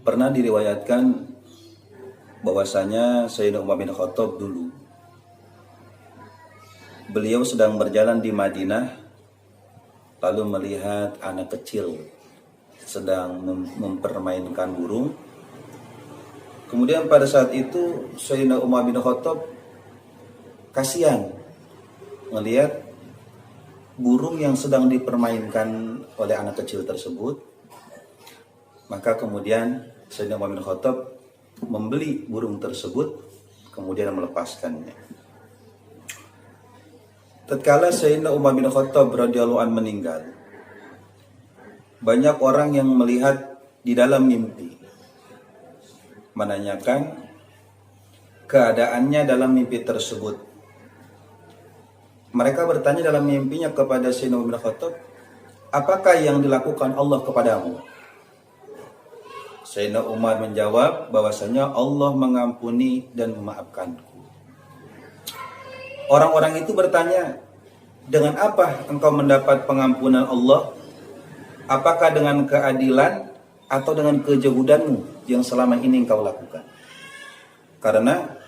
Pernah diriwayatkan bahwasanya Sayyidina Umar bin Khattab dulu beliau sedang berjalan di Madinah, lalu melihat anak kecil sedang mempermainkan burung. Kemudian pada saat itu Sayyidina Umar bin Khattab kasihan melihat burung yang sedang dipermainkan oleh anak kecil tersebut. Maka kemudian Sayyidina Umar bin Khattab membeli burung tersebut, kemudian melepaskannya. Tatkala Sayyidina Umar bin Khattab radhiyallahu anhu meninggal, banyak orang yang melihat di dalam mimpi, menanyakan keadaannya dalam mimpi tersebut. Mereka bertanya dalam mimpinya kepada Sayyidina Umar bin Khattab, apakah yang dilakukan Allah kepadamu? Sayyidina Umar menjawab bahwasanya Allah mengampuni dan memaafkanku. Orang-orang itu bertanya, dengan apa engkau mendapat pengampunan Allah? Apakah dengan keadilan atau dengan kejuhudanmu yang selama ini engkau lakukan? Karena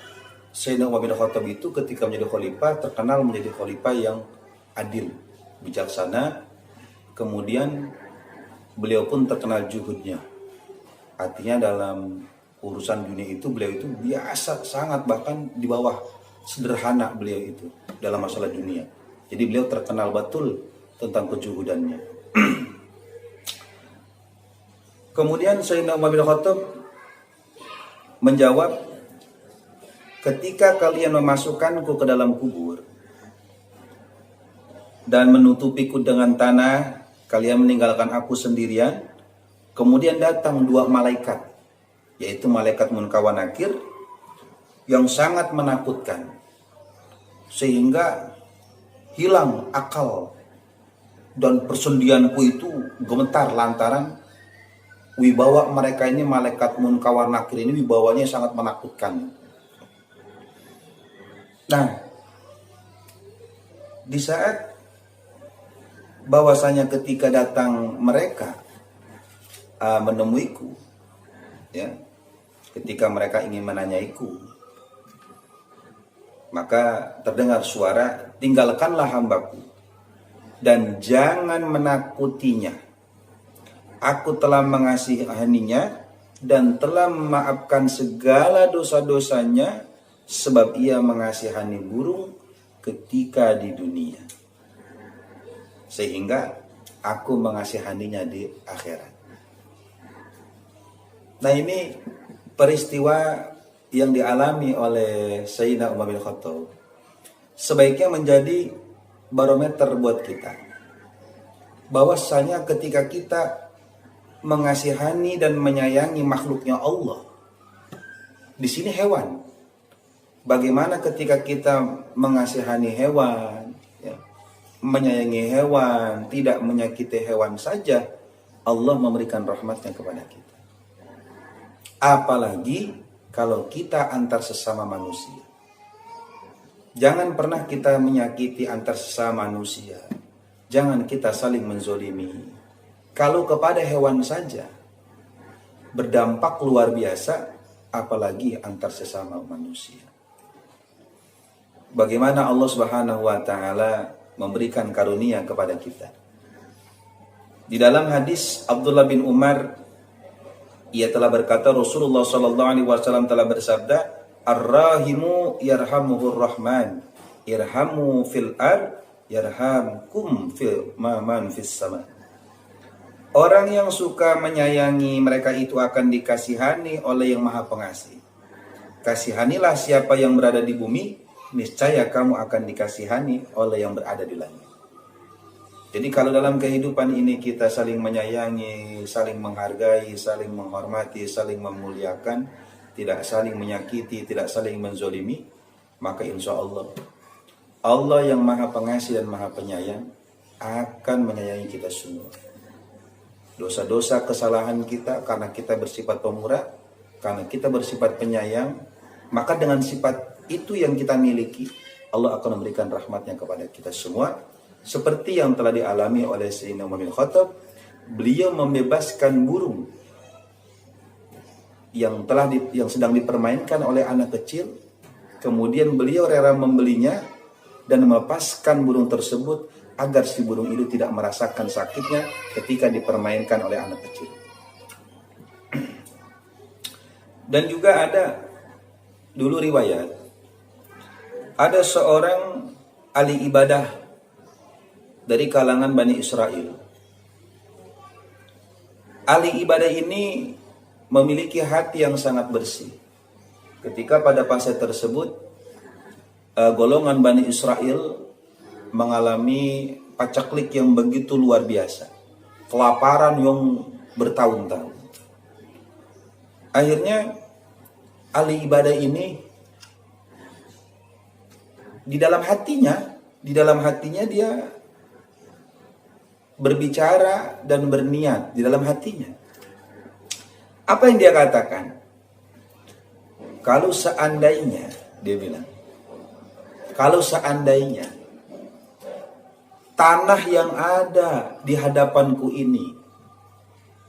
Sayyidina Umar bin Khattab itu ketika menjadi khalifah terkenal menjadi khalifah yang adil, bijaksana. Kemudian beliau pun terkenal juhudnya. Artinya dalam urusan dunia itu beliau itu biasa, sangat bahkan di bawah sederhana beliau itu dalam masalah dunia. Jadi beliau terkenal betul tentang kejuhudannya. Kemudian Sayyidina Umar bin Khattab menjawab, ketika kalian memasukkanku ke dalam kubur dan menutupiku dengan tanah, kalian meninggalkan aku sendirian. Kemudian datang dua malaikat, yaitu malaikat Munkar wa Nakir, yang sangat menakutkan, sehingga hilang akal dan persendianku itu gemetar lantaran wibawa mereka ini, malaikat Munkar wa Nakir ini wibawanya sangat menakutkan. Nah, di saat bahwasanya ketika datang mereka menemuiku, ya, ketika mereka ingin menanyaiku, maka terdengar suara, tinggalkanlah hambaku dan jangan menakutinya. Aku telah mengasihaninya dan telah memaafkan segala dosa-dosanya, sebab ia mengasihani burung ketika di dunia, sehingga aku mengasihaninya di akhirat. Nah, ini peristiwa yang dialami oleh Sayyidina Umar bin Khattab sebaiknya menjadi barometer buat kita, bahwasanya ketika kita mengasihani dan menyayangi makhluknya Allah, di sini hewan, bagaimana ketika kita mengasihani hewan, ya, menyayangi hewan, tidak menyakiti hewan saja, Allah memberikan rahmatnya kepada kita. Apalagi kalau kita antar sesama manusia. Jangan pernah kita menyakiti antar sesama manusia. Jangan kita saling menzolimi. Kalau kepada hewan saja berdampak luar biasa, apalagi antar sesama manusia. Bagaimana Allah Subhanahu wa taala memberikan karunia kepada kita. Di dalam hadis Abdullah bin Umar, ia telah berkata, Rasulullah sallallahu alaihi wasallam telah bersabda, Ar-rahimu yarhamuhur rahman, irhamu fil ard yarhamkum fil man fis sama. Orang yang suka menyayangi, mereka itu akan dikasihani oleh yang Maha Pengasih. Kasihanilah siapa yang berada di bumi, niscaya kamu akan dikasihani oleh yang berada di langit. Jadi kalau dalam kehidupan ini kita saling menyayangi, saling menghargai, saling menghormati, saling memuliakan, tidak saling menyakiti, tidak saling menzolimi, maka insya Allah, Allah yang Maha Pengasih dan Maha Penyayang akan menyayangi kita semua. Dosa-dosa kesalahan kita karena kita bersifat pemurah, karena kita bersifat penyayang, maka dengan sifat itu yang kita miliki, Allah akan memberikan rahmatnya kepada kita semua. Seperti yang telah dialami oleh Sayyidina Umar bin Khattab, beliau membebaskan burung yang sedang dipermainkan oleh anak kecil, kemudian beliau rela membelinya dan melepaskan burung tersebut agar si burung itu tidak merasakan sakitnya ketika dipermainkan oleh anak kecil. Dan juga ada dulu riwayat, ada seorang ahli ibadah dari kalangan Bani Israel. Ahli ibadah ini memiliki hati yang sangat bersih. Ketika pada fase tersebut, golongan Bani Israel mengalami pacaklik yang begitu luar biasa, kelaparan yang bertahun-tahun. Akhirnya ahli ibadah ini di dalam hatinya dia berbicara dan berniat di dalam hatinya. Apa yang dia katakan? Kalau seandainya, dia bilang, kalau seandainya tanah yang ada di hadapanku ini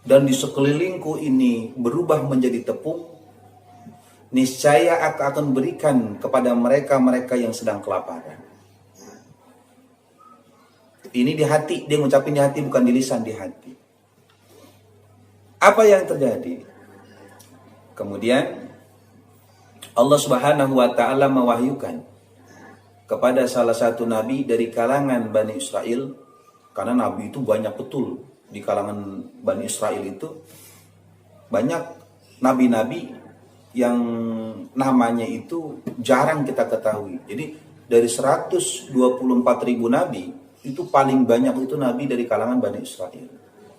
dan di sekelilingku ini berubah menjadi tepung, niscaya aku akan berikan kepada mereka yang sedang kelaparan. Ini di hati, dia ngucapin di hati, bukan di lisan, di hati. Apa yang terjadi? Kemudian Allah Subhanahu wa taala mewahyukan kepada salah satu nabi dari kalangan Bani Israel, karena nabi itu banyak betul di kalangan Bani Israel itu, banyak nabi-nabi yang namanya itu jarang kita ketahui. Jadi dari 124.000 nabi, itu paling banyak itu nabi dari kalangan Bani Israel.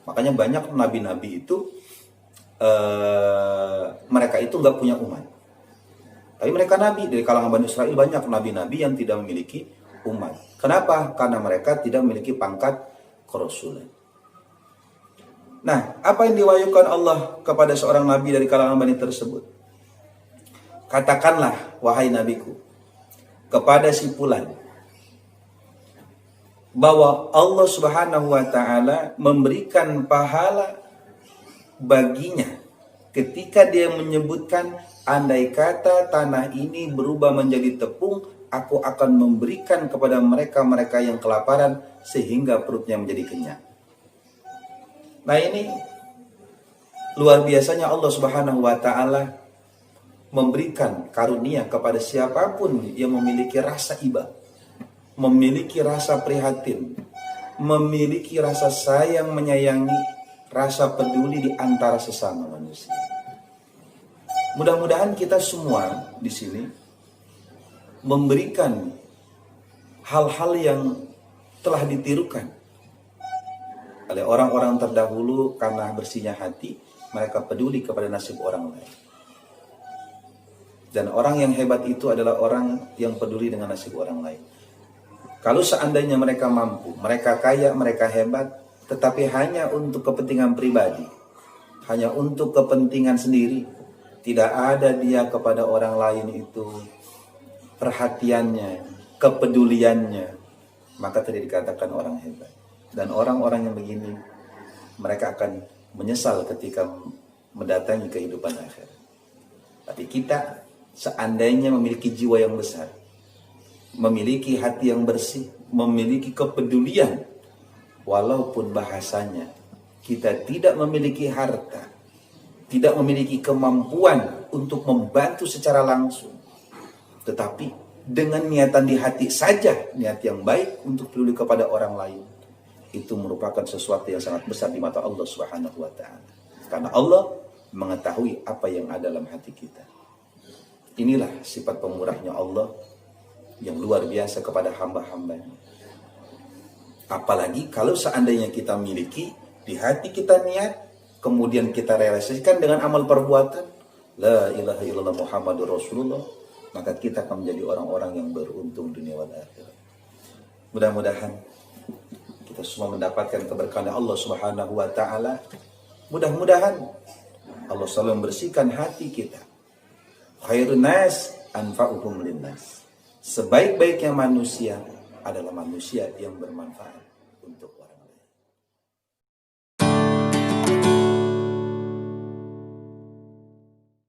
Makanya banyak nabi-nabi itu mereka itu nggak punya umat. Tapi mereka nabi dari kalangan Bani Israel, banyak nabi-nabi yang tidak memiliki umat. Kenapa? Karena mereka tidak memiliki pangkat kerasulan. Nah, apa yang diwahyukan Allah kepada seorang nabi dari kalangan Bani tersebut? Katakanlah, wahai nabiku, kepada si fulan, bahwa Allah Subhanahu wa taala memberikan pahala baginya ketika dia menyebutkan, andai kata tanah ini berubah menjadi tepung, aku akan memberikan kepada mereka yang kelaparan sehingga perutnya menjadi kenyang. Nah, ini luar biasanya Allah Subhanahu wa taala memberikan karunia kepada siapapun yang memiliki rasa iba, memiliki rasa prihatin, memiliki rasa sayang menyayangi, rasa peduli di antara sesama manusia. Mudah-mudahan kita semua di sini memberikan hal-hal yang telah ditirukan oleh orang-orang terdahulu karena bersihnya hati, mereka peduli kepada nasib orang lain. Dan orang yang hebat itu adalah orang yang peduli dengan nasib orang lain. Kalau seandainya mereka mampu, mereka kaya, mereka hebat, tetapi hanya untuk kepentingan pribadi, hanya untuk kepentingan sendiri, tidak ada dia kepada orang lain itu perhatiannya, kepeduliannya, maka tidak dikatakan orang hebat. Dan orang-orang yang begini, mereka akan menyesal ketika mendatangi kehidupan akhirat. Tapi kita seandainya memiliki jiwa yang besar, memiliki hati yang bersih, memiliki kepedulian, walaupun bahasanya kita tidak memiliki harta, tidak memiliki kemampuan untuk membantu secara langsung, tetapi dengan niatan di hati saja, niat yang baik untuk peduli kepada orang lain, itu merupakan sesuatu yang sangat besar di mata Allah Subhanahu wa taala. Karena Allah mengetahui apa yang ada dalam hati kita. Inilah sifat pemurahnya Allah yang luar biasa kepada hamba-hambanya. Apalagi kalau seandainya kita miliki, di hati kita niat, kemudian kita realisasikan dengan amal perbuatan, la ilaha illallah Muhammadur Rasulullah, maka kita akan menjadi orang-orang yang beruntung dunia wal akhirat. Mudah-mudahan kita semua mendapatkan keberkahan Allah Subhanahu wa taala. Mudah-mudahan Allah selalu membersihkan hati kita. Khairun nas anfa'uhum linnas. Sebaik-baiknya manusia adalah manusia yang bermanfaat untuk